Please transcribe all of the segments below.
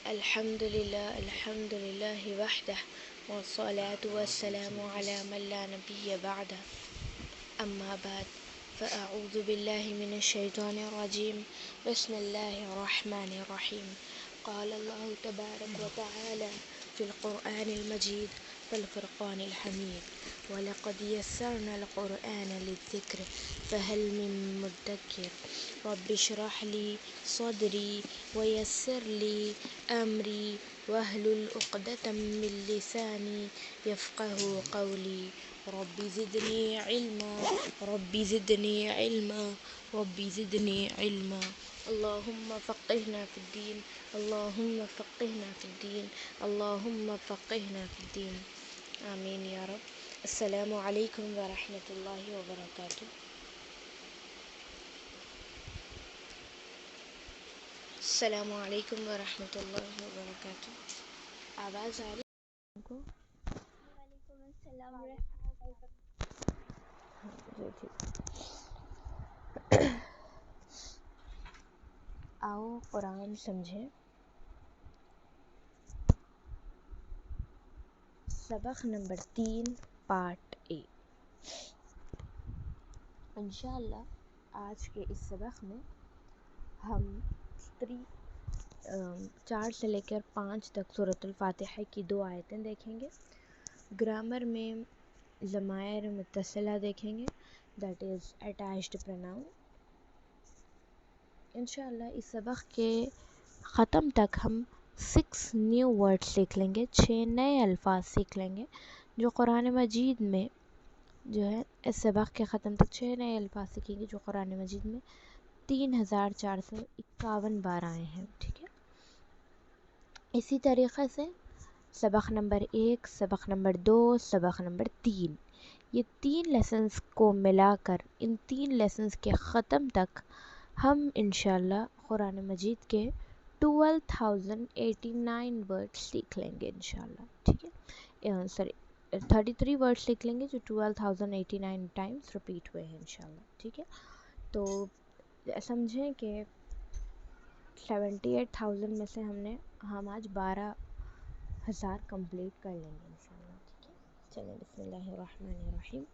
الحمد لله وحده والصلاة والسلام على من لا نبي بعده أما بعد فأعوذ بالله من الشيطان الرجيم بسم الله الرحمن الرحيم قال الله تبارك وتعالى في القرآن المجيد والفرقان الحميد ولقد يسرنا القرآن للذكر فهل من مدكر رب اشرح لي صدري ويسر لي أمري واحلل عقدة من لساني يفقه قولي رب زدني علما رب زدني علما رب زدني علما اللهم فقهنا في الدين اللهم فقهنا في الدين اللهم فقهنا في الدين آمین یا رب۔ السلام علیکم ورحمۃ اللہ وبرکاتہ۔ السلام علیکم ورحمۃ اللہ وبرکاتہ۔ آواز آ رہی ہے کو؟ وعلیکم السلام ورحمۃ اللہ وبرکاتہ۔ جی ٹھیک۔ آؤ قرآن سمجھیں۔ سبق نمبر 3 پارٹ اے۔ انشاءاللہ آج کے اس سبق میں ہم 4 سے لے کر 5 تک سورۃ الفاتحہ کی 2 آیتیں دیکھیں گے۔ گرامر میں ضمائر متصلہ دیکھیں گے، دیٹ از اٹیچڈ پروناؤن۔ انشاءاللہ اس سبق کے ختم تک ہم 6 نیو ورڈ سیکھ لیں گے، 6 نئے الفاظ سیکھ لیں گے جو قرآن مجید میں جو ہے اس سبق کے ختم تک 6 نئے الفاظ سیکھیں گے جو قرآن مجید میں 3451 بار آئے ہیں، ٹھیک ہے۔ اسی طریقے سے سبق نمبر 1، سبق نمبر 2، سبق نمبر 3، یہ 3 لیسنز کو ملا کر ان 3 لیسنز کے ختم تک ہم انشاءاللہ قرآن مجید کے 12089 ورڈ سیکھ لیں گے انشاءاللہ، ٹھیک ہے۔ سوری 33 ورڈ سیکھ لیں گے جو 12089 ٹائمز ریپیٹ ہوئے ہیں انشاءاللہ، ٹھیک ہے۔ تو سمجھیں کہ 78,000 میں سے ہم آج 12,000 کمپلیٹ کر لیں گے انشاءاللہ، ٹھیک ہے۔ چلیں بسم اللہ الرحمن الرحیم۔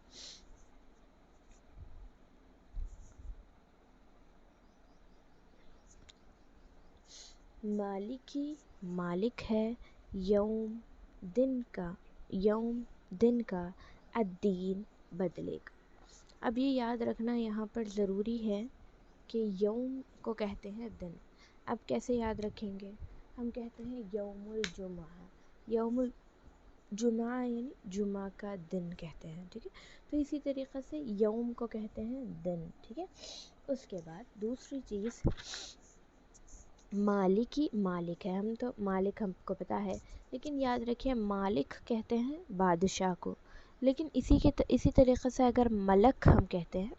مالکی مالک ہے، یوم دن کا، الدین بدلے کا۔ اب یہ یاد رکھنا یہاں پر ضروری ہے کہ یوم کو کہتے ہیں دن۔ اب کیسے یاد رکھیں گے؟ ہم کہتے ہیں یوم الجمعہ، یوم الجمعہ یعنی جمعہ کا دن کہتے ہیں، ٹھیک ہے۔ تو اسی طریقے سے یوم کو کہتے ہیں دن، ٹھیک ہے۔ اس کے بعد دوسری چیز مالکی مالک ہے، ہم تو مالک ہم کو پتہ ہے، لیکن یاد رکھیں مالک کہتے ہیں بادشاہ کو، لیکن اسی طریقے سے اگر ملک ہم کہتے ہیں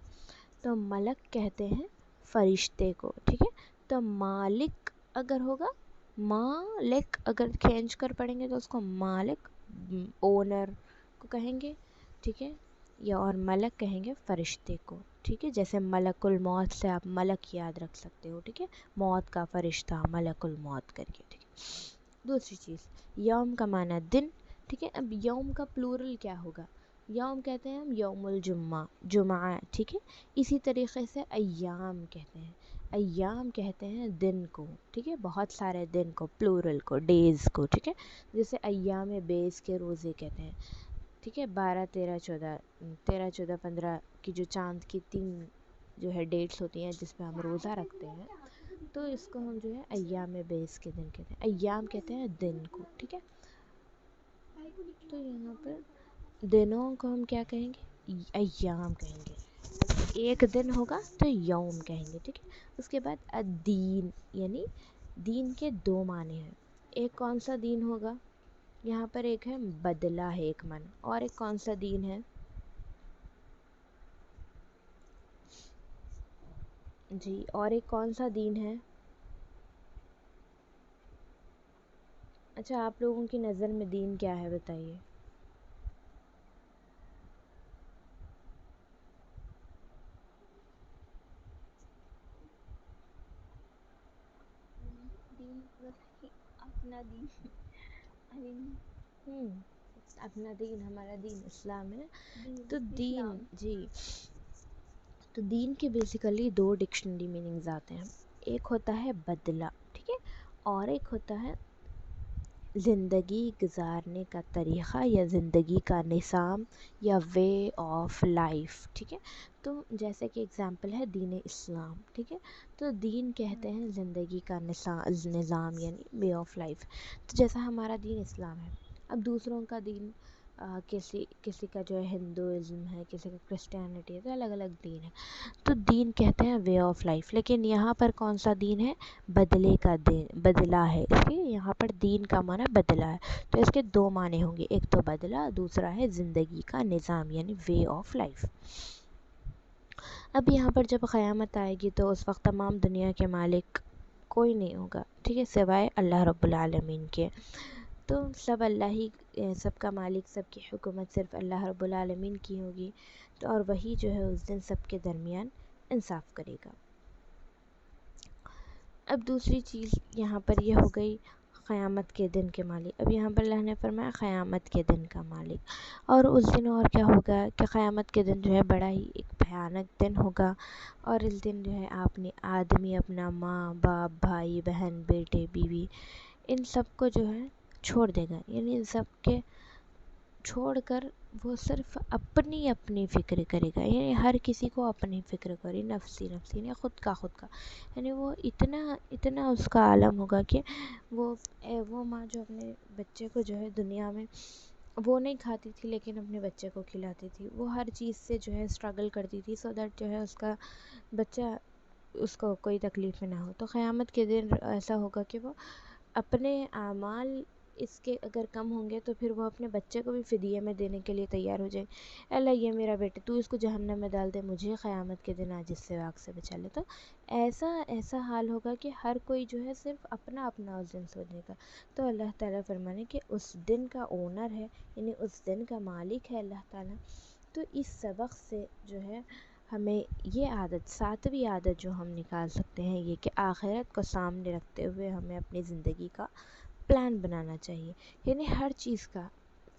تو ملک کہتے ہیں فرشتے کو، ٹھیک ہے۔ تو مالک اگر ہوگا، مالک اگر کھینچ کر پڑھیں گے تو اس کو مالک اونر کو کہیں گے، ٹھیک ہے، یا اور ملک کہیں گے فرشتے کو، ٹھیک ہے۔ جیسے ملک الموت سے آپ ملک یاد رکھ سکتے ہو، ٹھیک ہے، موت کا فرشتہ ملک الموت کر کے، ٹھیک ہے۔ دوسری چیز یوم کا معنی دن، ٹھیک ہے۔ اب یوم کا پلورل کیا ہوگا؟ یوم کہتے ہیں ہم یوم الجمعہ، جمعہ، ٹھیک ہے۔ اسی طریقے سے ایام کہتے ہیں، ایام کہتے ہیں دن کو، ٹھیک ہے، بہت سارے دن کو، پلورل کو، ڈیز کو، ٹھیک ہے۔ جیسے ایام بیس کے روزے کہتے ہیں، ٹھیک ہے، 12 13 14 13 14 15 کی جو چاند کی 3 جو ہے ڈیٹس ہوتی ہیں جس پہ ہم روزہ رکھتے ہیں، تو اس کو ہم جو ہے ایام بیس کے دن کہتے ہیں، ایام کہتے ہیں دن کو، ٹھیک ہے۔ تو یہاں پر دنوں کو ہم کیا کہیں گے؟ ایام کہیں گے۔ ایک دن ہوگا تو یوم کہیں گے، ٹھیک ہے۔ اس کے بعد الدین یعنی دین کے 2 معنی ہیں۔ ایک کون سا دین ہوگا؟ یہاں پر ایک ہے بدلہ حکمن، اور ایک کون سا دین ہے؟ جی، اور ایک کون سا دین ہے؟ اچھا آپ لوگوں کی نظر میں دین کیا ہے بتائیے؟ دین بس اپنا دین اپنا دین، ہمارا دین اسلام ہے. تو اسلام. جی تو دین کے بیسیکلی 2 ڈکشنری میننگز آتے ہیں. ایک ہوتا ہے بدلہ، ٹھیک ہے، اور ایک ہوتا ہے زندگی گزارنے کا طریقہ یا زندگی کا نظام یا وے آف لائف. ٹھیک ہے، تو جیسے کہ اگزامپل ہے دین اسلام. ٹھیک ہے، تو دین کہتے ہیں زندگی کا نظام یعنی وے آف لائف. تو جیسا ہمارا دین اسلام ہے، اب دوسروں کا دین کسی کا جو ہے ہندوازم ہے، کسی کا کرسچینٹی ہے، تو الگ الگ دین ہے. تو دین کہتے ہیں وے آف لائف. لیکن یہاں پر کون سا دین ہے؟ بدلے کا دین، بدلہ ہے. اس لیے یہاں پر دین کا معنی بدلہ ہے. تو اس کے 2 معنی ہوں گے، ایک تو بدلہ، دوسرا ہے زندگی کا نظام یعنی وے آف لائف. اب یہاں پر جب قیامت آئے گی تو اس وقت تمام دنیا کے مالک کوئی نہیں ہوگا، ٹھیک ہے، سوائے اللہ رب العالمین کے. تو سب اللہ ہی، سب کا مالک، سب کی حکومت صرف اللہ رب العالمین کی ہوگی. تو اور وہی جو ہے اس دن سب کے درمیان انصاف کرے گا. اب دوسری چیز یہاں پر یہ ہو گئی قیامت کے دن کے مالک. اب یہاں پر اللہ نے فرمایا قیامت کے دن کا مالک. اور اس دن اور کیا ہوگا کہ قیامت کے دن جو ہے بڑا ہی ایک بھیانک دن ہوگا. اور اس دن جو ہے آدمی اپنا ماں باپ، بھائی بہن، بیٹے بیوی، ان سب کو جو ہے چھوڑ دے گا. یعنی ان سب کے چھوڑ کر وہ صرف اپنی فکر کرے گا. یعنی ہر کسی کو اپنی فکر کرے، نفسی یعنی خود کا. یعنی وہ اتنا اس کا عالم ہوگا کہ وہ ماں جو اپنے بچے کو جو ہے دنیا میں وہ نہیں کھاتی تھی لیکن اپنے بچے کو کھلاتی تھی. وہ ہر چیز سے جو ہے اسٹرگل کرتی تھی سو دیٹ جو ہے اس کا بچہ، اس کو کوئی تکلیف نہ ہو. تو قیامت کے دن ایسا ہوگا کہ وہ اپنے اعمال اس کے اگر کم ہوں گے تو پھر وہ اپنے بچے کو بھی فدیے میں دینے کے لیے تیار ہو جائے. اللہ یہ میرا بیٹا، تو اس کو جہنم میں ڈال دے، مجھے قیامت کے دن آج اس سے آگ سے بچا لے. تو ایسا حال ہوگا کہ ہر کوئی جو ہے صرف اپنا اس دن سوچے گا. تو اللہ تعالیٰ فرمانے کہ اس دن کا اونر ہے، یعنی اس دن کا مالک ہے اللہ تعالیٰ. تو اس سبق سے جو ہے ہمیں یہ عادت، 7ویں عادت جو ہم نکال سکتے ہیں، یہ کہ آخرت کو سامنے رکھتے ہوئے ہمیں اپنی زندگی کا پلان بنانا چاہیے. یعنی ہر چیز کا،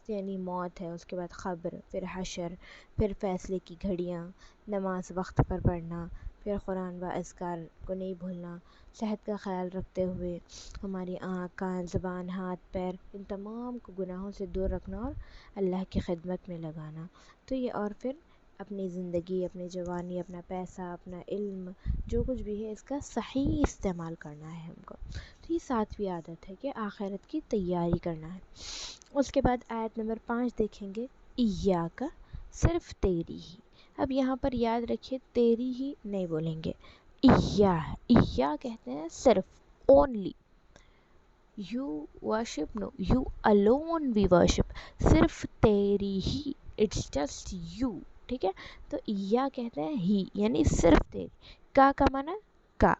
یعنی موت ہے، اس کے بعد قبر، پھر حشر، پھر فیصلے کی گھڑیاں، نماز وقت پر پڑھنا، پھر قرآن و اذکار کو نہیں بھولنا، صحت کا خیال رکھتے ہوئے ہماری آنکھ، کان، زبان، ہاتھ، پیر، ان تمام کو گناہوں سے دور رکھنا اور اللہ کی خدمت میں لگانا. تو یہ، اور پھر اپنی زندگی، اپنی جوانی، اپنا پیسہ، اپنا علم، جو کچھ بھی ہے اس کا صحیح استعمال کرنا ہے ہم کو. تو یہ 7ویں عادت ہے کہ آخرت کی تیاری کرنا ہے. اس کے بعد آیت نمبر 5 دیکھیں گے، ایاک، صرف تیری ہی. اب یہاں پر یاد رکھیے تیری ہی نہیں بولیں گے، ایا کہتے ہیں صرف، only. You worship, no, you alone we worship, صرف تیری ہی، اٹس جسٹ یو. ٹھیک ہے، تو ایا کہتے ہیں ہی، یعنی صرف تیری. کا معنی کا،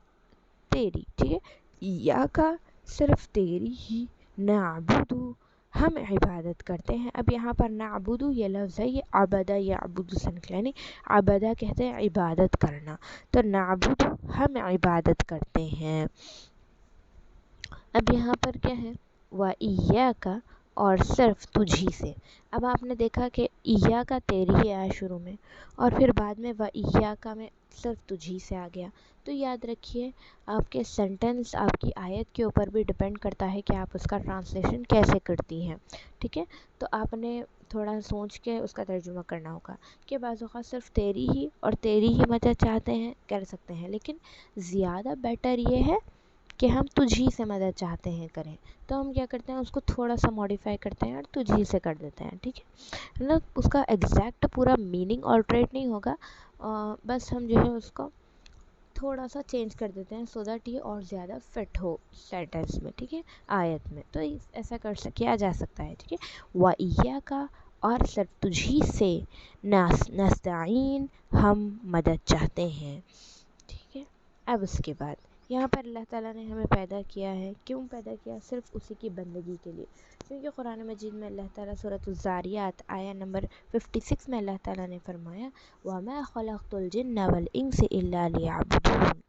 تیری. ٹھیک ہے، ایا کا، صرف تیری ہی، نعبدو، ہم عبادت کرتے ہیں. اب یہاں پر نعبدو یہ لفظ ہے، یہ عبدہ یعبد سے نکلا، یعنی عبدہ کہتے ہیں عبادت کرنا. تو نعبدو، ہم عبادت کرتے ہیں. اب یہاں پر کیا ہے، وَإِيَّاكَ، اور صرف تجھی سے. اب آپ نے دیکھا کہ ایاک تیری ہی آیا شروع میں، اور پھر بعد میں وَإِيَّاكَ میں صرف تجھی سے آ گیا. تو یاد رکھیے آپ کے سینٹنس آپ کی آیت کے اوپر بھی ڈپینڈ کرتا ہے کہ آپ اس کا ٹرانسلیشن کیسے کرتی ہیں. ٹھیک ہے، تو آپ نے تھوڑا سوچ کے اس کا ترجمہ کرنا ہوگا کہ بعض اوقات صرف تیری ہی اور تیری ہی مدد چاہتے ہیں، کر سکتے ہیں، لیکن زیادہ بیٹر یہ ہے کہ ہم تجھی سے مدد چاہتے ہیں کریں. تو ہم کیا کرتے ہیں، اس کو تھوڑا سا موڈیفائی کرتے ہیں اور تجھی سے کر دیتے ہیں. ٹھیک ہے، مطلب اس کا ایگزیکٹ پورا میننگ آلٹریٹ نہیں ہوگا، بس ہم جو ہے اس کو تھوڑا سا چینج کر دیتے ہیں سو دیٹ یہ اور زیادہ فٹ ہو سینٹینس میں. ٹھیک ہے، آیت میں. تو ایسا کیا جا سکتا ہے. ٹھیک ہے، وَإِيَّاكَ، اور صرف تجھی سے، نستعین، ہم مدد چاہتے ہیں. ٹھیک ہے، اب اس کے بعد یہاں پر اللہ تعالیٰ نے ہمیں پیدا کیا ہے، کیوں پیدا کیا؟ صرف اسی کی بندگی کے لیے، کیونکہ قرآن مجید میں اللہ تعالیٰ سورۃ الذاریات آیہ نمبر 56 میں اللہ تعالیٰ نے فرمایا وَمَا خَلَقْتُ الْجِنَّ وَالْإِنسَ إِلَّا لِيَعْبُدُونِ،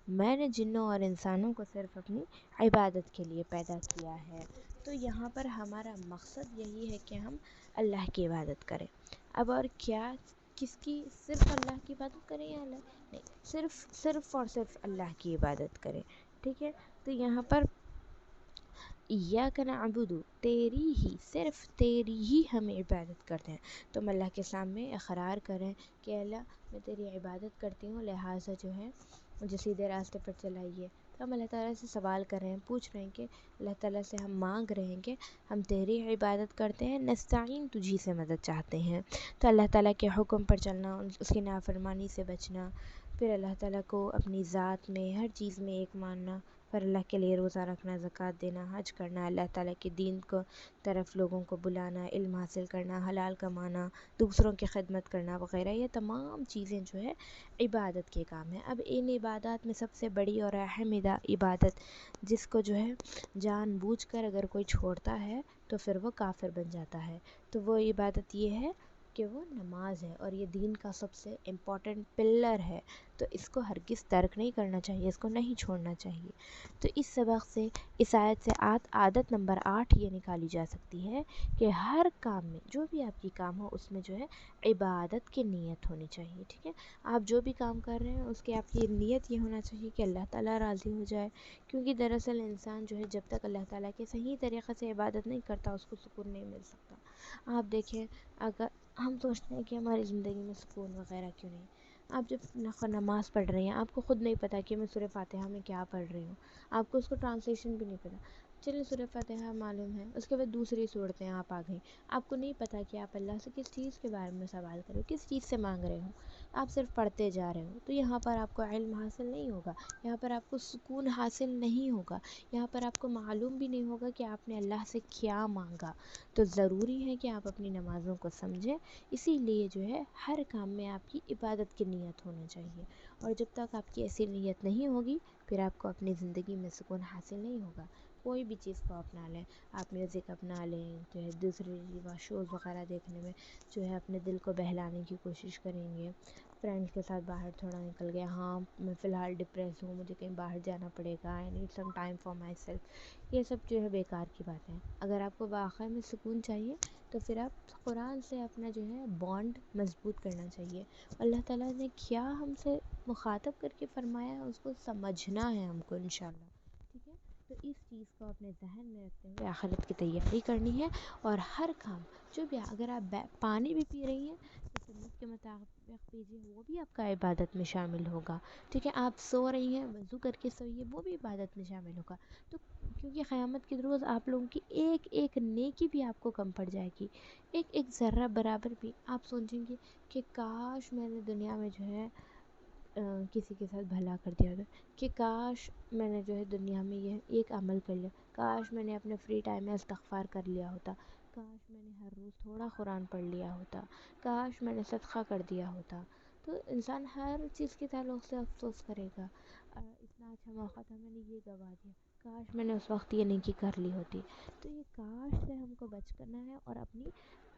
میں نے جنوں اور انسانوں کو صرف اپنی عبادت کے لیے پیدا کیا ہے۔ تو یہاں پر ہمارا مقصد یہی ہے کہ ہم اللہ کی عبادت کریں۔ اب اور کیا، کس کی؟ صرف اللہ کی عبادت کریں یا اللہ نہیں، صرف اور صرف اللہ کی عبادت کریں، ٹھیک ہے؟ تو یہاں پر ایاک نعبد، تیری ہی، صرف تیری ہی ہم عبادت کرتے ہیں۔ تو ہم اللہ کے سامنے اقرار کریں کہ اللہ میں تیری عبادت کرتی ہوں، لہٰذا جو ہے مجھے سیدھے راستے پر چلائیے۔ تو ہم اللہ تعالیٰ سے سوال کر رہے ہیں، پوچھ رہے ہیں کہ اللہ تعالیٰ سے ہم مانگ رہے ہیں کہ ہم تیری عبادت کرتے ہیں، نستعین، تجھی سے مدد چاہتے ہیں۔ تو اللہ تعالیٰ کے حکم پر چلنا، اس کی نافرمانی سے بچنا، پھر اللہ تعالیٰ کو اپنی ذات میں ہر چیز میں ایک ماننا، پھر اللہ کے لیے روزہ رکھنا، زکوٰۃ دینا، حج کرنا، اللہ تعالیٰ کے دین کو طرف لوگوں کو بلانا، علم حاصل کرنا، حلال کمانا، دوسروں کی خدمت کرنا وغیرہ، یہ تمام چیزیں جو ہے عبادت کے کام ہیں۔ اب ان عبادات میں سب سے بڑی اور اہم عبادت جس کو جو ہے جان بوجھ کر اگر کوئی چھوڑتا ہے تو پھر وہ کافر بن جاتا ہے، تو وہ عبادت یہ ہے کہ وہ نماز ہے، اور یہ دین کا سب سے امپورٹنٹ پلر ہے، تو اس کو ہرگز ترک نہیں کرنا چاہیے، اس کو نہیں چھوڑنا چاہیے۔ تو اس سبق سے، اس آیت سے عادت نمبر 8 یہ نکالی جا سکتی ہے کہ ہر کام میں، جو بھی آپ کی کام ہو، اس میں جو ہے عبادت کی نیت ہونی چاہیے، ٹھیک ہے؟ آپ جو بھی کام کر رہے ہیں اس کی آپ کی نیت یہ ہونا چاہیے کہ اللہ تعالیٰ راضی ہو جائے، کیونکہ دراصل انسان جو ہے جب تک اللہ تعالیٰ کے صحیح طریقے سے عبادت نہیں کرتا اس کو سکون نہیں مل سکتا۔ آپ دیکھیں، اگر ہم سوچتے ہیں کہ ہماری زندگی میں سکون وغیرہ کیوں نہیں، آپ جب نماز پڑھ رہی ہیں آپ کو خود نہیں پتہ کہ میں سورہ فاتحہ میں کیا پڑھ رہی ہوں، آپ کو اس کو ٹرانسلیشن بھی نہیں پتہ، چلیں سورہ فاتحہ معلوم ہے، اس کے بعد دوسری صورتیں آپ آ گئیں، آپ کو نہیں پتہ کہ آپ اللہ سے کس چیز کے بارے میں سوال کریں، کس چیز سے مانگ رہے ہو، آپ صرف پڑھتے جا رہے ہو، تو یہاں پر آپ کو علم حاصل نہیں ہوگا، یہاں پر آپ کو سکون حاصل نہیں ہوگا، یہاں پر آپ کو معلوم بھی نہیں ہوگا کہ آپ نے اللہ سے کیا مانگا۔ تو ضروری ہے کہ آپ اپنی نمازوں کو سمجھیں، اسی لیے جو ہے ہر کام میں آپ کی عبادت کی نیت ہونا چاہیے، اور جب تک آپ کی ایسی نیت نہیں ہوگی پھر آپ کو اپنی زندگی میں سکون حاصل نہیں ہوگا۔ کوئی بھی چیز کو اپنا لیں، آپ میوزک اپنا لیں، جو ہے دوسرے شوز وغیرہ دیکھنے میں جو ہے اپنے دل کو بہلانے کی کوشش کریں گے، فرینڈس کے ساتھ باہر تھوڑا نکل گئے، ہاں میں فی الحال ڈپریس ہوں، مجھے کہیں باہر جانا پڑے گا، I need some time for myself, یہ سب جو ہے بیکار کی باتیں ہیں۔ اگر آپ کو واقعی میں سکون چاہیے تو پھر آپ قرآن سے اپنا جو ہے بانڈ مضبوط کرنا چاہیے، اللہ تعالیٰ نے کیا ہم سے مخاطب کر کے فرمایا ہے اس کو سمجھنا ہے ہم کو انشاءاللہ، ٹھیک ہے؟ تو اس چیز کو اپنے ذہن میں رکھتے ہوئے آخرت کی تیاری کرنی ہے، اور ہر کام جو بھی، اگر آپ پانی بھی پی رہی ہیں تو سنت کے مطابق پیجیے، وہ بھی آپ کا عبادت میں شامل ہوگا، ٹھیک ہے؟ آپ سو رہی ہیں، وضو کر کے سوئیے، وہ بھی عبادت میں شامل ہوگا، تو کیونکہ قیامت کے روز آپ لوگوں کی ایک ایک نیکی بھی آپ کو کم پڑ جائے گی، ایک ایک ذرہ برابر بھی آپ سوچیں گے کہ کاش میں نے دنیا میں جو ہے کسی کے ساتھ بھلا کر دیا ہوتا، کہ کاش میں نے جو ہے دنیا میں یہ ایک عمل کر لیا، کاش میں نے اپنے فری ٹائم میں استغفار کر لیا ہوتا، کاش میں نے ہر روز تھوڑا قرآن پڑھ لیا ہوتا، کاش میں نے صدقہ کر دیا ہوتا۔ تو انسان ہر چیز کے تعلق سے افسوس کرے گا، اتنا اچھا موقع تھا، میں نے یہ گنوا دیا، کاش میں نے اس وقت یہ نیکی کر لی ہوتی۔ تو یہ کاش سے ہم کو بچ کرنا ہے، اور اپنی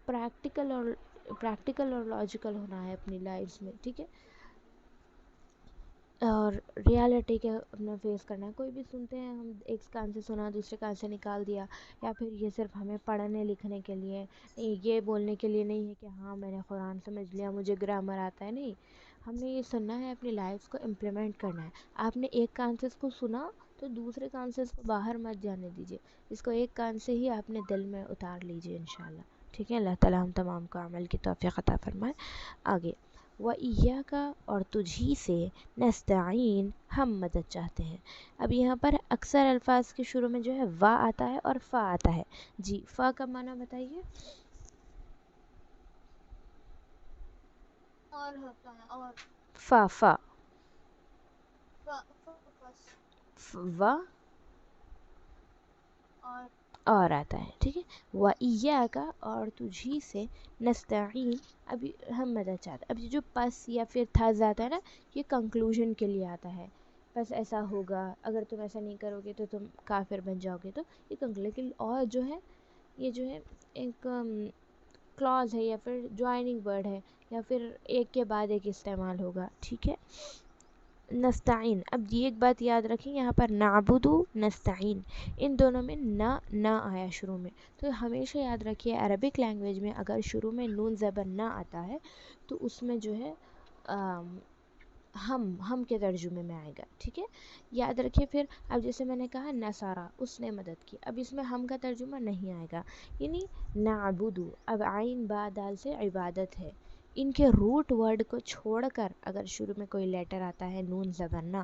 پریکٹیکل اور لاجیکل ہونا ہے اپنی لائف میں، ٹھیک ہے؟ اور ریالٹی کے اپنا فیس کرنا ہے۔ کوئی بھی سنتے ہیں ہم، ایک کان سے سنا دوسرے کان سے نکال دیا، یا پھر یہ صرف ہمیں پڑھنے لکھنے کے لیے، یہ بولنے کے لیے نہیں ہے کہ ہاں میں نے قرآن سمجھ لیا، مجھے گرامر آتا ہے، نہیں، ہم نے یہ سننا ہے، اپنی لائف کو امپلیمنٹ کرنا ہے۔ آپ نے ایک کان سے اس کو سنا تو دوسرے کان سے اس کو باہر مت جانے دیجیے، اس کو ایک کان سے ہی آپ نے دل میں اتار لیجیے انشاءاللہ، ٹھیک ہے؟ اللہ تعالیٰ ہم تمام کو عمل کی توفیق عطا فرمائے۔ آگے، وَإِيَّاكَ، اور تجھی سے، نستعین، ہم مدد چاہتے ہیں۔ اب یہاں پر اکثر الفاظ کے شروع میں جو ہے وا آتا ہے اور فا آتا ہے، جی فا کا معنی بتائیے؟ اور ہوتا ہے، اور فا فا بس وا اور اور آتا ہے، ٹھیک ہے؟ وَإِيَّاكَ، اور تجھی سے، نستعین، ابھی ہم مدد چاہتے ہیں۔ اب یہ جو پس یا پھر تھا آتا ہے نا، یہ کنکلوژن کے لیے آتا ہے، بس ایسا ہوگا، اگر تم ایسا نہیں کرو گے تو تم کافر بن جاؤ گے. تو یہ کنکلوژن، لیکن اور جو ہے یہ جو ہے ایک کلاز ہے یا پھر جوائننگ ورڈ ہے، یا پھر ایک کے بعد ایک استعمال ہوگا. ٹھیک ہے. نستعین، اب یہ ایک بات یاد رکھیں، یہاں پر نعبدو نستعین ان دونوں میں نہ آیا شروع میں. تو ہمیشہ یاد رکھیے عربک لینگویج میں اگر شروع میں نون زبر نہ آتا ہے تو اس میں جو ہے ہم کے ترجمے میں آئے گا. ٹھیک ہے، یاد رکھیے. پھر اب جیسے میں نے کہا نصارہ، اس نے مدد کی، اب اس میں ہم کا ترجمہ نہیں آئے گا، یعنی نعبدو. اب عین با دال سے عبادت ہے، ان کے روٹ ورڈ کو چھوڑ کر اگر شروع میں کوئی لیٹر آتا ہے نون زبر نہ،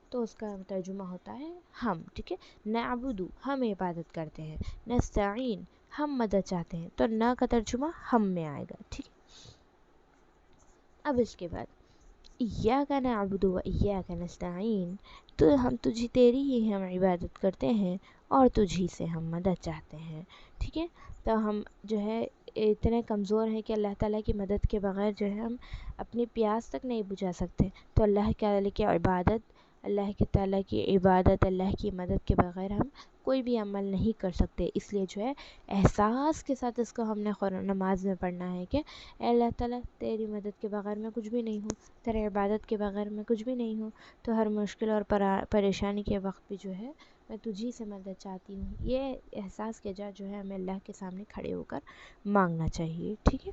تو اس کا ترجمہ ہوتا ہے ہم. ٹھیک ہے، نعبدو ہم عبادت کرتے ہیں، نستعین ہم مدد چاہتے ہیں، تو نہ کا ترجمہ ہم میں آئے گا. ٹھیک ہے. اب اس کے بعد ایاک نعبد و ایاک نستعین، تو ہم تیری ہی ہم عبادت کرتے ہیں اور تجھی سے ہم مدد چاہتے ہیں. ٹھیک ہے. تو ہم جو ہے اتنے کمزور ہیں کہ اللہ تعالیٰ کی مدد کے بغیر جو ہے ہم اپنی پیاس تک نہیں بجھا سکتے. تو اللہ تعالیٰ کی عبادت، اللہ کی مدد کے بغیر ہم کوئی بھی عمل نہیں کر سکتے. اس لیے جو ہے احساس کے ساتھ اس کو ہم نے نماز میں پڑھنا ہے کہ اے اللہ تعالیٰ تیری مدد کے بغیر میں کچھ بھی نہیں ہوں، تیرے عبادت کے بغیر میں کچھ بھی نہیں ہوں، تو ہر مشکل اور پریشانی کے وقت بھی جو ہے میں تجھی سے مدد چاہتی ہوں. یہ احساس کے جا جو ہے ہمیں اللہ کے سامنے کھڑے ہو کر مانگنا چاہیے. ٹھیک ہے.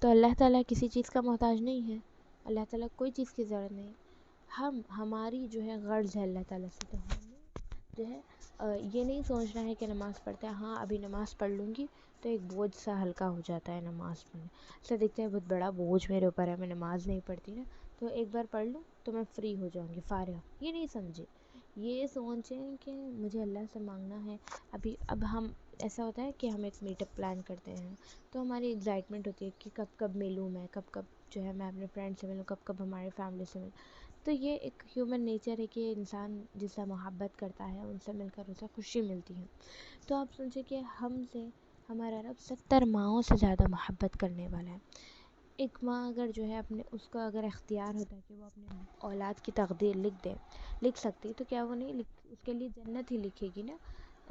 تو اللہ تعالیٰ کسی چیز کا محتاج نہیں ہے، اللہ تعالیٰ کوئی چیز کی ضرورت نہیں. ہماری جو ہے غرض ہے اللہ تعالیٰ سے، تو ہمیں جو ہے یہ نہیں سوچنا ہے کہ نماز پڑھتے ہیں، ہاں ابھی نماز پڑھ لوں گی تو ایک بوجھ سا ہلکا ہو جاتا ہے نماز پڑھنے. ایسا دیکھتے ہیں بہت بڑا بوجھ میرے اوپر ہے، میں نماز نہیں پڑھتی نا، تو ایک بار پڑھ لوں تو میں فری ہو جاؤں گی، فارغ. یہ نہیں سمجھے، یہ سوچیں کہ مجھے اللہ سے مانگنا ہے. اب ہم ایسا ہوتا ہے کہ ہم ایک میٹ اپ پلان کرتے ہیں تو ہماری ایگزائٹمنٹ ہوتی ہے کہ کب ملوں میں، کب جو ہے میں اپنے فرینڈ سے ملوں، کب ہمارے فیملی سے ملوں. تو یہ ایک ہیومن نیچر ہے کہ انسان جس سے محبت کرتا ہے ان سے مل کر اسے خوشی ملتی ہے. تو آپ سوچیں کہ ہم سے ہمارا رب 70 ماؤں سے زیادہ محبت کرنے والا ہے. ایک ماں اگر جو ہے اس کا اگر اختیار ہوتا ہے کہ وہ اپنے اولاد کی تقدیر لکھ سکتی، تو کیا وہ نہیں اس کے لیے جنت ہی لکھے گی نا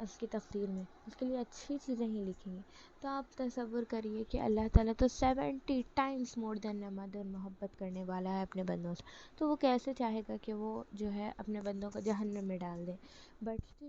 اس کی تقدیر میں، اس کے لیے اچھی چیزیں ہی لکھیں گی. تو آپ تصور کریے کہ اللہ تعالیٰ تو 70 ٹائمز مور دین مدر محبت کرنے والا ہے اپنے بندوں سے، تو وہ کیسے چاہے گا کہ وہ جو ہے اپنے بندوں کو جہنم میں ڈال دے. بٹ اسٹل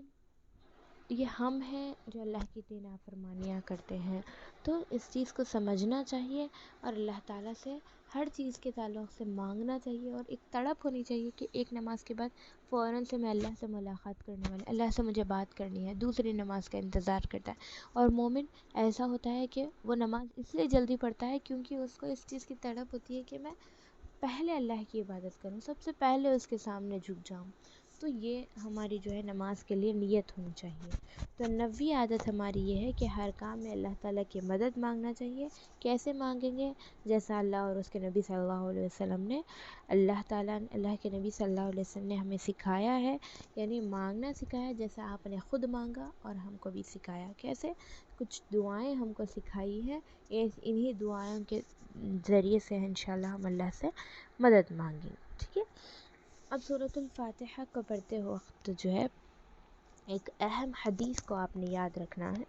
یہ ہم ہیں جو اللہ کی نافرمانیاں کرتے ہیں. تو اس چیز کو سمجھنا چاہیے اور اللہ تعالیٰ سے ہر چیز کے تعلق سے مانگنا چاہیے، اور ایک تڑپ ہونی چاہیے کہ ایک نماز کے بعد فوراً سے میں اللہ سے ملاقات کرنے والی، اللہ سے مجھے بات کرنی ہے، دوسری نماز کا انتظار کرتا ہے. اور مومن ایسا ہوتا ہے کہ وہ نماز اس لیے جلدی پڑھتا ہے کیونکہ اس کو اس چیز کی تڑپ ہوتی ہے کہ میں پہلے اللہ کی عبادت کروں، سب سے پہلے اس کے سامنے جھک جاؤں. تو یہ ہماری جو ہے نماز کے لیے نیت ہونی چاہیے. تو 90 عادت ہماری یہ ہے کہ ہر کام میں اللہ تعالیٰ کی مدد مانگنا چاہیے. کیسے مانگیں گے؟ جیسا اللہ اور اس کے نبی صلی اللہ علیہ وسلم نے اللہ کے نبی صلی اللہ علیہ وسلم نے ہمیں سکھایا ہے، یعنی مانگنا سکھایا جیسا آپ نے خود مانگا اور ہم کو بھی سکھایا. کیسے؟ کچھ دعائیں ہم کو سکھائی ہیں، انہی دعائوں کے ذریعے سے انشاءاللہ ہم اللہ سے مدد مانگیں. ٹھیک ہے. اب سورۃ الفاتحہ کو پڑھتے وقت جو ہے ایک اہم حدیث کو آپ نے یاد رکھنا ہے.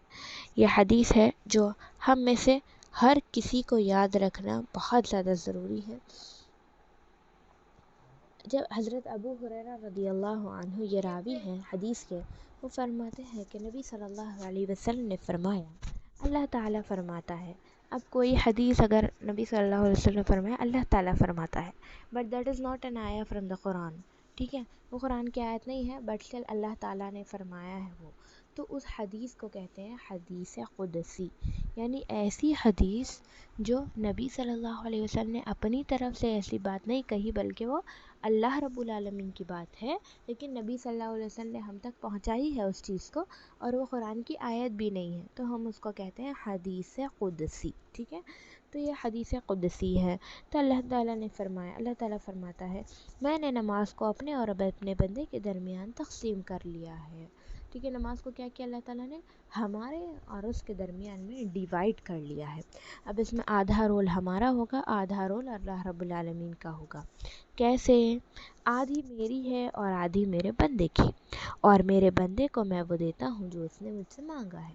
یہ حدیث ہے جو ہم میں سے ہر کسی کو یاد رکھنا بہت زیادہ ضروری ہے. جب حضرت ابو ہریرہ رضی اللہ عنہ یہ راوی ہیں حدیث کے، وہ فرماتے ہیں کہ نبی صلی اللہ علیہ وسلم نے فرمایا، اللہ تعالیٰ فرماتا ہے. اب کوئی حدیث اگر نبی صلی اللہ علیہ وسلم نے فرمایا، اللہ تعالیٰ فرماتا ہے، but that is not an آیا فرام دا قرآن. ٹھیک ہے، وہ قرآن کی آیت نہیں ہے، بٹ اسٹل اللہ تعالیٰ نے فرمایا ہے وہ. تو اس حدیث کو کہتے ہیں حدیث قدسی، یعنی ایسی حدیث جو نبی صلی اللہ علیہ وسلم نے اپنی طرف سے ایسی بات نہیں کہی، بلکہ وہ اللہ رب العالمین کی بات ہے، لیکن نبی صلی اللہ علیہ وسلم نے ہم تک پہنچائی ہے اس چیز کو، اور وہ قرآن کی آیت بھی نہیں ہے، تو ہم اس کو کہتے ہیں حدیث قدسی. ٹھیک ہے. تو یہ حدیث قدسی ہے. تو اللہ تعالیٰ نے فرمایا، اللہ تعالیٰ فرماتا ہے، میں نے نماز کو اپنے اور اپنے بندے کے درمیان تقسیم کر لیا ہے. ٹھیک ہے، نماز کو کیا کیا اللہ تعالیٰ نے ہمارے اور اس کے درمیان میں ڈیوائڈ کر لیا ہے. اب اس میں آدھا رول ہمارا ہوگا، آدھا رول اللہ رب العالمین کا ہوگا. کیسے؟ آدھی میری ہے اور آدھی میرے بندے کی، اور میرے بندے کو میں وہ دیتا ہوں جو اس نے مجھ سے مانگا ہے.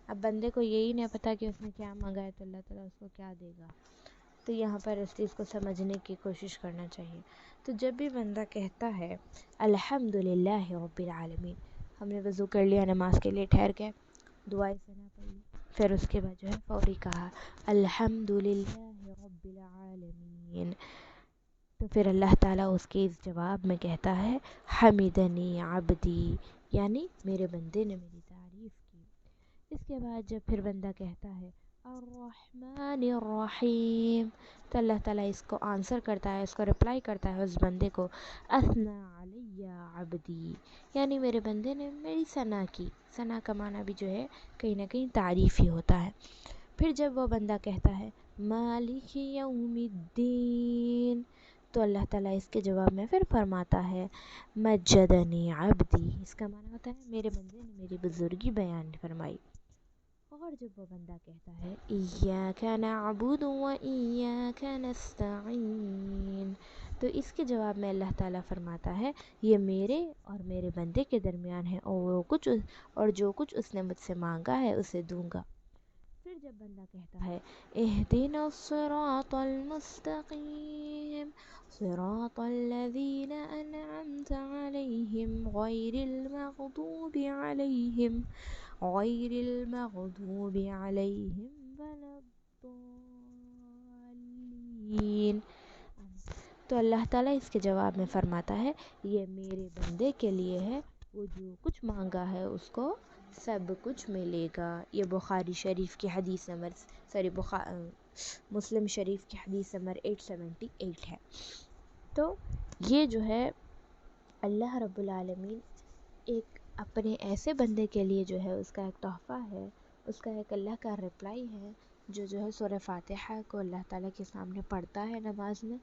اب بندے کو یہی نہیں پتا کہ اس نے کیا مانگا ہے تو اللہ تعالیٰ اس کو کیا دے گا. تو یہاں پر اس چیز کو سمجھنے کی کوشش کرنا چاہیے. تو جب بھی بندہ کہتا ہے الحمدللہ رب العالمین، ہم نے وضو کر لیا، نماز کے لیے ٹھہر گئے، دعائے ثنا پڑھی، پھر اس کے بعد جو ہے فوری کہا الحمدللہ رب العالمین، تو پھر اللہ تعالیٰ اس کے اس جواب میں کہتا ہے حمیدنی عبدی، یعنی میرے بندے نے میری تعریف کی. اس کے بعد جب پھر بندہ کہتا ہے الرحمن الرحیم، تو اللہ تعالیٰ اس کو آنسر کرتا ہے، اس کو رپلائی کرتا ہے اس بندے کو اثنا علی عبدی، یعنی میرے بندے نے میری ثنا کی. ثنا کا معنی بھی جو ہے کہیں نہ کہیں تعریف ہی ہوتا ہے. پھر جب وہ بندہ کہتا ہے مالک یوم الدین، تو اللہ تعالیٰ اس کے جواب میں پھر فرماتا ہے مجدنی عبدی، اس کا معنی ہوتا ہے میرے بندے نے میری بزرگی بیان فرمائی. اور جب وہ بندہ کہتا ہے ایاک نعبد و ایاک نستعین، تو اس کے جواب میں اللہ تعالیٰ فرماتا ہے یہ میرے اور میرے بندے کے درمیان ہے، اور جو کچھ اس نے مجھ سے مانگا ہے اسے دوں گا. پھر جب بندہ کہتا ہے اہدنا الصراط المستقیم صراط الذین انعمت علیہم غیر المغضوب علیہم ولا الضالین، تو اللہ تعالیٰ اس کے جواب میں فرماتا ہے یہ میرے بندے کے لیے ہے، وہ جو کچھ مانگا ہے اس کو سب کچھ ملے گا. یہ بخاری شریف کی حدیث نمبر مسلم شریف کی حدیث نمبر 878 ہے. تو یہ جو ہے اللہ رب العالمین ایک اپنے ایسے بندے کے لیے جو ہے اس کا ایک تحفہ ہے، اس کا ایک اللہ کا رپلائی ہے، جو ہے سورہ فاتحہ کو اللہ تعالیٰ کے سامنے پڑھتا ہے نماز میں.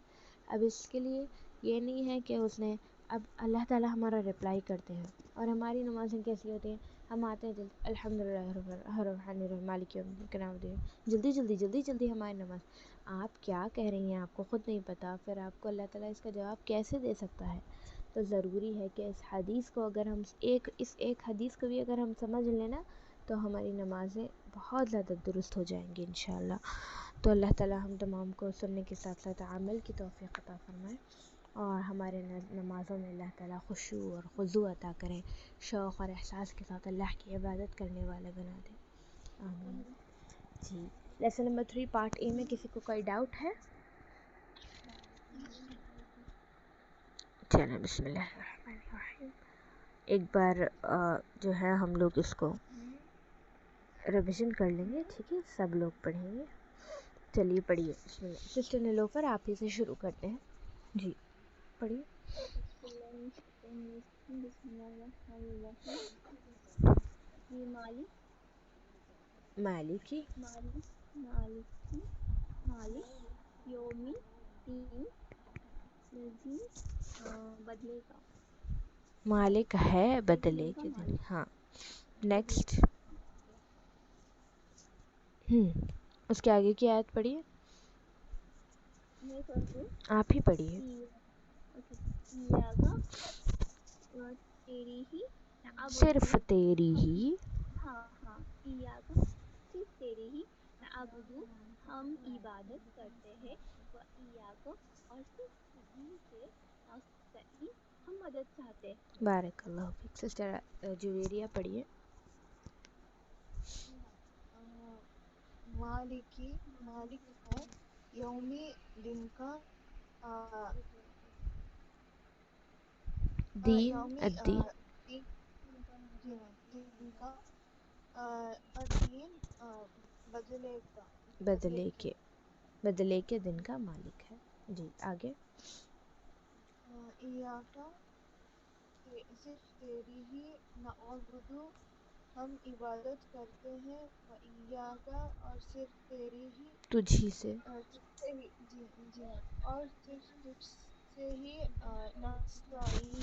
اب اس کے لیے یہ نہیں ہے کہ اس نے، اب اللہ تعالیٰ ہمارا رپلائی کرتے ہیں اور ہماری نمازیں کیسی ہوتی ہیں، ہم آتے ہیں الحمدللہ رب الرحمن الرحیم مالک یوم الدین، جلدی جلدی ہماری نماز. آپ کیا کہہ رہی ہیں آپ کو خود نہیں پتا، پھر آپ کو اللہ تعالیٰ اس کا جواب کیسے دے سکتا ہے. تو ضروری ہے کہ اس حدیث کو اگر ہم اس ایک حدیث کو بھی اگر ہم سمجھ لیں نا تو ہماری نمازیں بہت زیادہ درست ہو جائیں گی انشاءاللہ. تو اللہ تعالیٰ ہم تمام کو سننے کے ساتھ ساتھ عمل کی توفیق عطا فرمائے، اور ہمارے نمازوں میں اللہ تعالیٰ خشوع اور خضوع عطا کریں، شوق اور احساس کے ساتھ اللہ کی عبادت کرنے والے بنا دیں. آمین. جی، لیسن نمبر 3 پارٹ اے میں کسی کو کوئی ڈاؤٹ ہے؟ چلیں بسم اللہ الرحمن الرحیم. ایک بار جو ہے ہم لوگ اس کو ریویژن کر لیں گے، ٹھیک ہے، سب لوگ پڑھیں گے. چلیے پڑھیے بسم اللہ. سسٹر نیلوفر آپ ہی سے شروع کرتے ہیں. جی پڑھیے. بسم اللہ الرحمن الرحیم. یہ مالکی مالک یومی دین، لذی بدلے کا، مالک ہے بدلے کے دن. ہاں نیکسٹ. اس کے آگے کی آیت پڑھیے. میں پڑھوں؟ آپ ہی پڑھیے. ایاکا تیری ہی صرف تیری ہی. ہاں ایاکا صرف تیری ہی نعبدو ہم عبادت کرتے ہیں، و ایاکا اور صرف تجھی سے نستعین ہم مدد چاہتے ہیں. بارک اللہ فیک. سسٹر جویریہ پڑھیے. مالک ہے یومی دن کا، دین یومی الدین. دن کا، الدین بدلے کے دن کا مالک ہے. جی آگے. ایاکا صرف تیری ہی نعبدو ہم عبادت کرتے ہیں، و ایاکا اور صرف تیری ہی تجھی سے. اور صرف تجھ سے ہی نستعین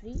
3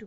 2,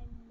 and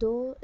2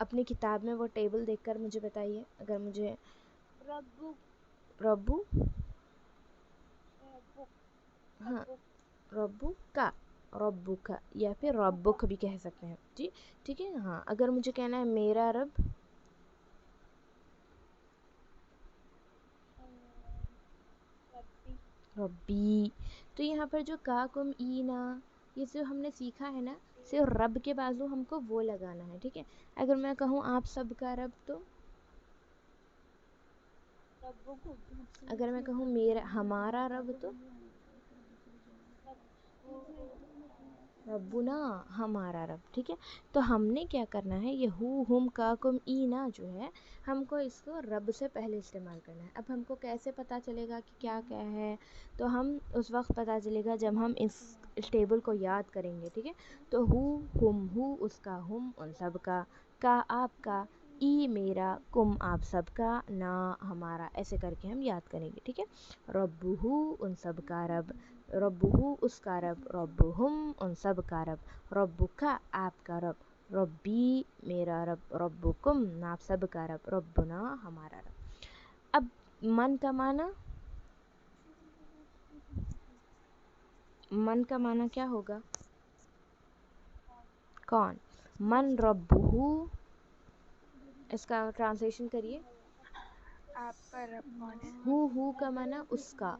اپنی کتاب میں وہ ٹیبل دیکھ کر مجھے بتائیے. اگر مجھے ربو ربو ربو ہاں ربو کا ربو کا یا پھر ربک بھی کہہ سکتے ہیں جی ٹھیک ہے. ہاں اگر مجھے کہنا ہے میرا رب ربی ربی، تو یہاں پر جو کا کم ای نا یہ جو ہم نے سیکھا ہے نا صرف رب کے بازو ہم کو وہ لگانا ہے. ٹھیک ہے. اگر میں کہوں آپ سب کا رب تو ربو کو اگر میں کہوں میرا ہمارا رب تو ربنا ہمارا رب. ٹھیک ہے. تو ہم نے کیا کرنا ہے یہ ہو ہم کا کم ای نا جو ہے ہم کو اس کو رب سے پہلے استعمال کرنا ہے. اب ہم کو کیسے پتہ چلے گا کہ کیا کیا ہے؟ تو ہم اس وقت پتہ چلے گا جب ہم اس ٹیبل کو یاد کریں گے. ٹھیک ہے. تو ہو ہم ہو اس کا ہم ان سب کا آپ کا ای میرا کم آپ سب کا نا ہمارا ایسے کر کے ہم یاد کریں گے. ٹھیک ہے. رب ہو ان سب کا رب رب ہو اس کا رب رب ہم ان سب کا رب رب کا آپ کا رب ربی میرا رب ربکم آپ سب کا رب ربنا ہمارا رب. اب من کا معنی من کا معنی کیا ہوگا؟ کون. من رب ہو اس کا ٹرانسلیشن کریے. آپ کا رب کون ہے؟ ہو کا معنی اس کا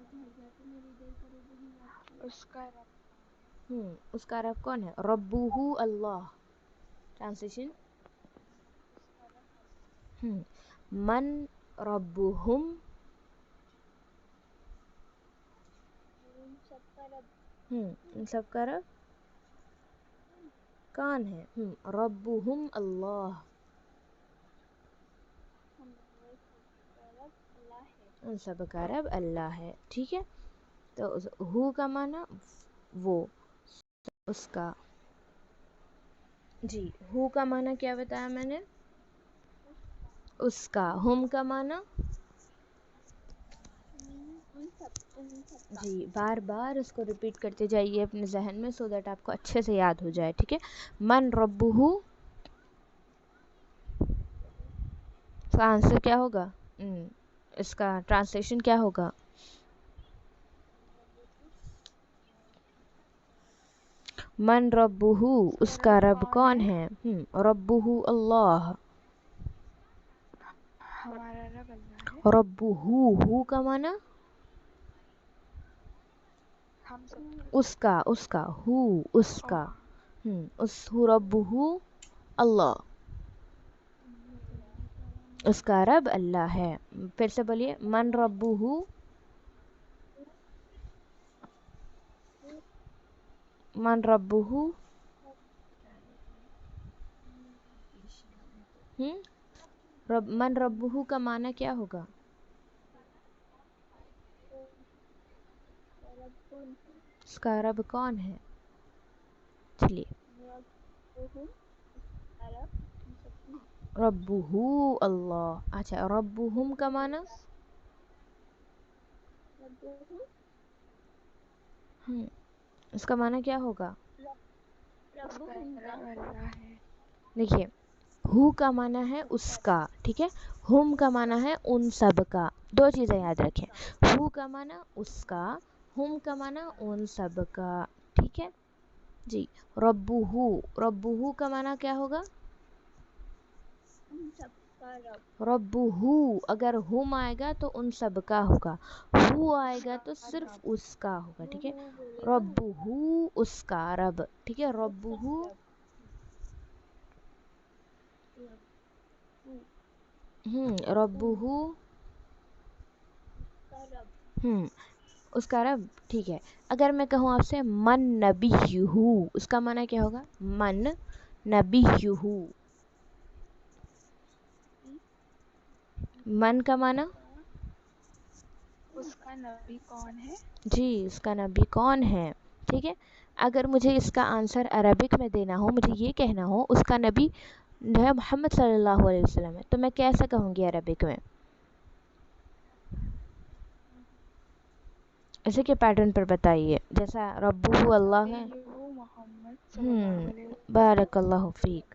اس کا رب اس کا رب کون ہے؟ ربہ اللہ. ٹرانسلیشن من ربہم ان سب کا رب ان سب کا رب کون ہے؟ ربہم اللہ. ہمارے سب کا رب اللہ ہے. ان سب کا رب اللہ ہے. ٹھیک ہے. تو ہو کا معنی وہ اس کا. جی ہو کا معنی کیا بتایا میں نے؟ اس کا. ہم کا معنی ان سب کا. جی بار بار اس کو ریپیٹ کرتے جائیے اپنے ذہن میں سو دیٹ آپ کو اچھے سے یاد ہو جائے. ٹھیک ہے. من ربہ کا آنسر کیا ہوگا؟ اس کا ٹرانسلیشن کیا ہوگا؟ من ربہ اس کا رب کون ہے؟ ربہ اللہ. ہمارا رب اللہ ہے. ربہ ہو کا معنی ہم سب اس کا ہو اس کا اس ہو ربہ اللہ اس کا رب اللہ ہے. پھر سے بولیے. من ربہ من ربہ من ربہ کا معنی کیا ہوگا؟ رب کون اس کا رب کون ہے؟ چلیے. ربہ اللہ. اچھا ربہم کا معنی اس کا معنی کیا ہوگا؟ اس کا رب اللہ ہے. دیکھیے ہو کا معنی ہے اس کا. ٹھیک ہے. ہم کا معنی ہے ان سب کا. دو چیزیں یاد رکھیں. ہو کا معنی اس کا ہم کا معنی ان سب کا. ٹھیک ہے. جی ربہ کا معنی کیا ہوگا؟ ان سب کا رب. ربہ اگر ہم آئے گا تو ان سب کا ہوگا. ہو آئے گا تو صرف اس کا ہوگا. ٹھیک ہے. ربہ اس کا رب. ٹھیک ہے. ربہ ربہ اس کا رب. ٹھیک ہے. اگر میں کہوں آپ سے من نبیہ اس کا معنی کیا ہوگا؟ من نبیہ من کا معنی اس کا نبی کون ہے؟ جی اس کا نبی کون ہے. ٹھیک ہے. اگر مجھے اس کا آنسر عربک میں دینا ہو مجھے یہ کہنا ہو اس کا نبی ہے محمد صلی اللہ علیہ وسلم ہے تو میں کیسے کہوں گی عربک میں؟ ایسے کے پیٹرن پر بتائیے. جیسا ربہ اللہ ہے. محمد صلی اللہ علیہ وسلم. بارک اللہ فیک.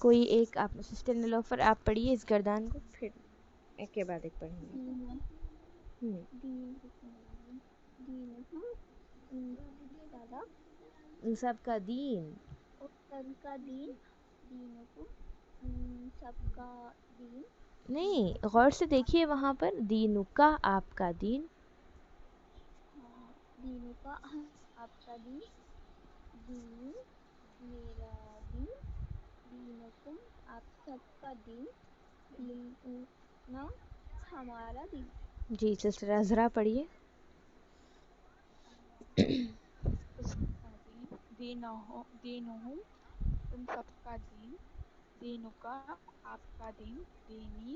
کوئی ایک آپ سسٹر نیلوفر آپ پڑھیے اس گردان کو، پھر ایک کے بعد ایک پڑھیں گے. ان سب کا دین، سب کا دین، دینکم، سب کا دین، نہیں غور سے دیکھیے وہاں پر، دینو کا آپ کا دین، دینوں کا آپ کا دین، دینی میرا دین، دینکم آپ سب کا دین، دیننا ہمارا دین. جی سسٹر عذرا پڑھیے. اس کا دین، دینہم ان سب کا دین، دینکا آپ کا دین، دینی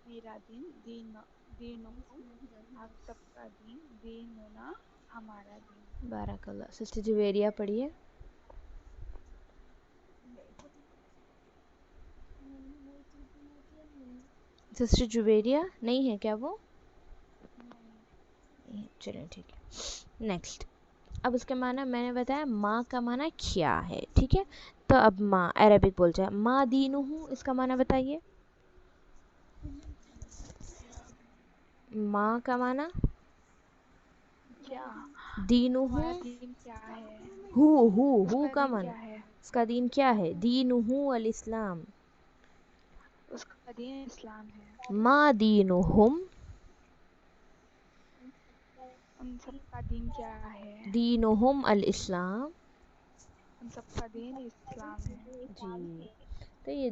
میرا دین، دینکم آپ سب کا دین، دیننا ہمارا دین. بارک اللہ. سسٹر جویریہ پڑھیے. سسٹر جویریہ نہیں ہے کیا وہ؟ چلیں ٹھیک ہے. نیکسٹ، اب اس کے معنی میں نے بتایا ماں کا معنی کیا ہے، ٹھیک ہے. تو اب ماں عربک بول جائے. ماں دینو ہوں، اس کا معنی بتائیے. ماں کا معنی کیا دینو ہمارا ہوں، دین کیا ہے، ہو کا دین معنی کیا ہے، اس کا دین کیا ہے. دینو الاسلام. اس کا دین اسلام ہے. ماں دینو ہم، ان سب کا دین کیا ہے، دینہم الاسلام. ان سب کا دین اسلام ہے. جی تو یہ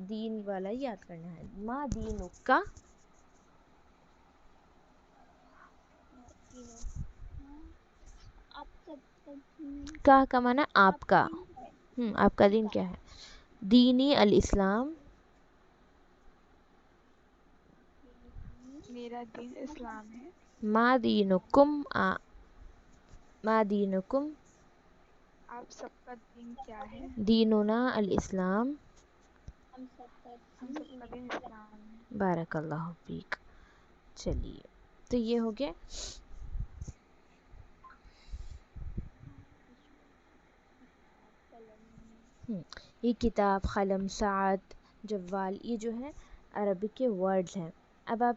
دین والا یاد کرنا ہے. ماں دینو کا، آپ سب کا دین، کا معنی آپ کا. آپ کا دین کیا ہے. دینی الاسلام. میرا دین اسلام ہے. ما دینکم، ما دینکم آپ سب کا دین کیا ہے، دیننا الاسلام. ہم سب کا ہم سب کا دین دین اسلام ہے. بارک اللہ فیک. چلیے تو یہ ہو گیا. یہ کتاب، قلم، ساعت، جوال، یہ جو ہے عربک کے ورڈز ہیں. اب آپ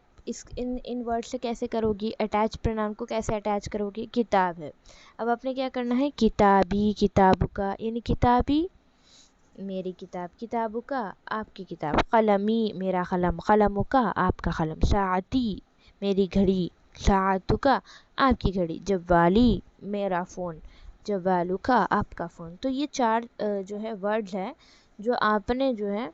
ان ورڈ سے کیسے کرو گی اٹیچ پروناؤن کو، کیسے اٹیچ کرو گی. کتاب ہے، اب آپ نے کیا کرنا ہے. کتابی، کتاب کا، یعنی کتابی میری کتاب، کتاب کا آپ کی کتاب. قلمی میرا قلم، قلم کا آپ کا قلم. ساعتی میری گھڑی، ساعت کا آپ کی گھڑی. جوالی میرا فون، جوالو کا آپ کا فون. تو یہ چار جو ہے ورڈز ہیں جو آپ نے جو ہے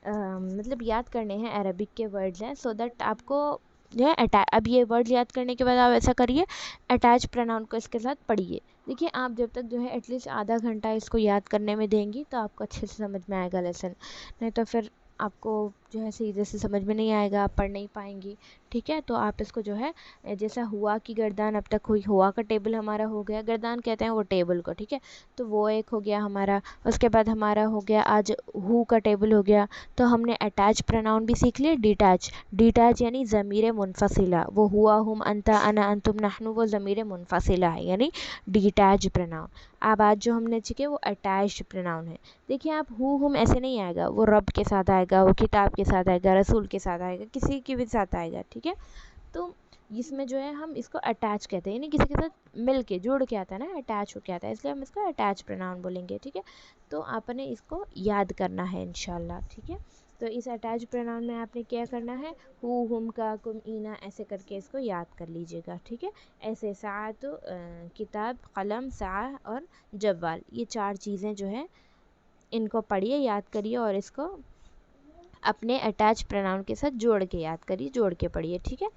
مطلب یاد کرنے ہیں، عربک کے ورڈز ہیں. سو دیٹ آپ کو جو ہے اب یہ ورڈز یاد کرنے کے بعد آپ ایسا کریے، اٹیچ پروناؤن کو اس کے ساتھ پڑھیے. دیکھیے آپ جب تک جو ہے ایٹ لیسٹ آدھا گھنٹہ اس کو یاد کرنے میں دیں گی تو آپ کو اچھے سے سمجھ میں آئے گا لیسن. نہیں تو پھر آپ کو جو ہے سیدھے سے سمجھ میں نہیں آئے گا، آپ پڑھ نہیں پائیں گی. ٹھیک ہے، تو آپ اس کو جو ہے جیسا ہوا کی گردان اب تک ہوئی، ہوا کا ٹیبل ہمارا ہو گیا، گردان کہتے ہیں وہ ٹیبل کو. ٹھیک ہے، تو وہ ایک ہو گیا ہمارا. اس کے بعد ہمارا ہو گیا آج ہو کا ٹیبل ہو گیا. تو ہم نے اٹیچ پروناؤن بھی سیکھ لیے. ڈیٹیچ، ڈیٹیچ یعنی ضمیر منفصلہ. وہ ہوا، ہم، انت، انا، انتم، نحن وہ ضمیر منفصلہ ہے یعنی ڈیٹیچ پروناؤن. اب آج جو ہم نے سیکھے وہ اٹیچ پروناؤن ہے. دیکھیے آپ ہم ایسے نہیں آئے گا، وہ رب کے ساتھ آئے گا، وہ کتاب کے ساتھ آئے گا، رسول کے ساتھ آئے گا، کسی کے بھی ساتھ آئے گا. ٹھیک ہے، تو اس میں جو ہے ہم اس کو اٹیچ کہتے ہیں، یعنی کسی کے ساتھ مل کے جڑ کے آتا ہے نا، اٹیچ ہو کے آتا ہے، اس لیے ہم اس کو اٹیچ پروناؤن بولیں گے. ٹھیک ہے، تو آپ نے اس کو یاد کرنا ہے انشاءاللہ. ٹھیک ہے، تو اس اٹیچ پروناؤن میں آپ نے کیا کرنا ہے، ہو، ہم، کا، کم، اینا ایسے کر کے اس کو یاد کر لیجئے گا. ٹھیک ہے، ایسے ساعت، کتاب، قلم، ساعہ اور جوال، یہ چار چیزیں جو ہیں ان کو پڑھیے، یاد کریے اور اس کو اپنے اٹیچ پروناؤن کے ساتھ جوڑ کے یاد کریے، جوڑ کے پڑھیے. ٹھیک ہے،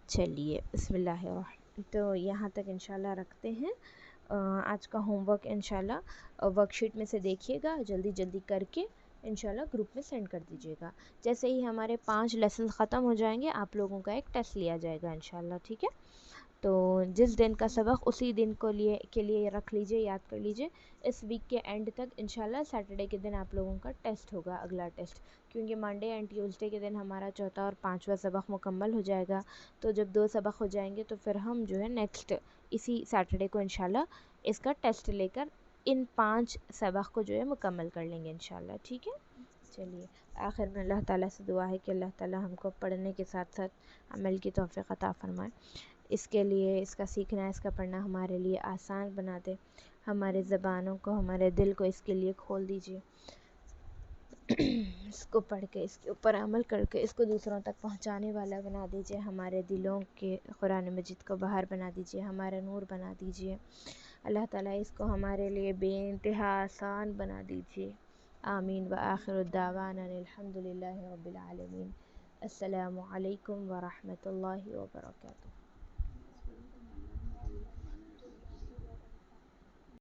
چلیے بسم اللہ الرحمن. تو یہاں تک انشاءاللہ رکھتے ہیں. آج کا ہوم ورک انشاءاللہ ورک شیٹ میں سے دیکھیے گا، جلدی جلدی کر کے انشاءاللہ گروپ میں سینڈ کر دیجیے گا. جیسے ہی ہمارے 5 لیسنز ختم ہو جائیں گے آپ لوگوں کا ایک ٹیسٹ لیا جائے گا انشاءاللہ. ٹھیک ہے، تو جس دن کا سبق اسی دن کے لیے رکھ لیجئے، یاد کر لیجئے. اس ویک کے اینڈ تک انشاءاللہ سیٹرڈے کے دن آپ لوگوں کا ٹیسٹ ہوگا، اگلا ٹیسٹ، کیونکہ منڈے اینڈ ٹیوزڈے کے دن ہمارا چوتھا اور 5واں سبق مکمل ہو جائے گا. تو جب 2 سبق ہو جائیں گے تو پھر ہم جو ہے نیکسٹ اسی سیٹرڈے کو انشاءاللہ اس کا ٹیسٹ لے کر ان 5 سبق کو جو ہے مکمل کر لیں گے انشاءاللہ. ٹھیک ہے، چلیے آخر میں اللہ تعالیٰ سے دعا ہے کہ اللہ تعالیٰ ہم کو پڑھنے کے ساتھ ساتھ عمل کی توفیق عطا فرمائے. اس کے لیے اس کا سیکھنا اس کا پڑھنا ہمارے لیے آسان بنا دے. ہمارے زبانوں کو ہمارے دل کو اس کے لیے کھول دیجیے. اس کو پڑھ کے اس کے اوپر عمل کر کے اس کو دوسروں تک پہنچانے والا بنا دیجیے. ہمارے دلوں کے قرآن مجید کو باہر بنا دیجیے. ہمارا نور بنا دیجیے. اللہ تعالیٰ اس کو ہمارے لیے بے انتہا آسان بنا دیجیے. آمین. وآخر الدعوانا الحمد للہ رب العالمین. السلام علیکم ورحمۃ اللہ وبرکاتہ.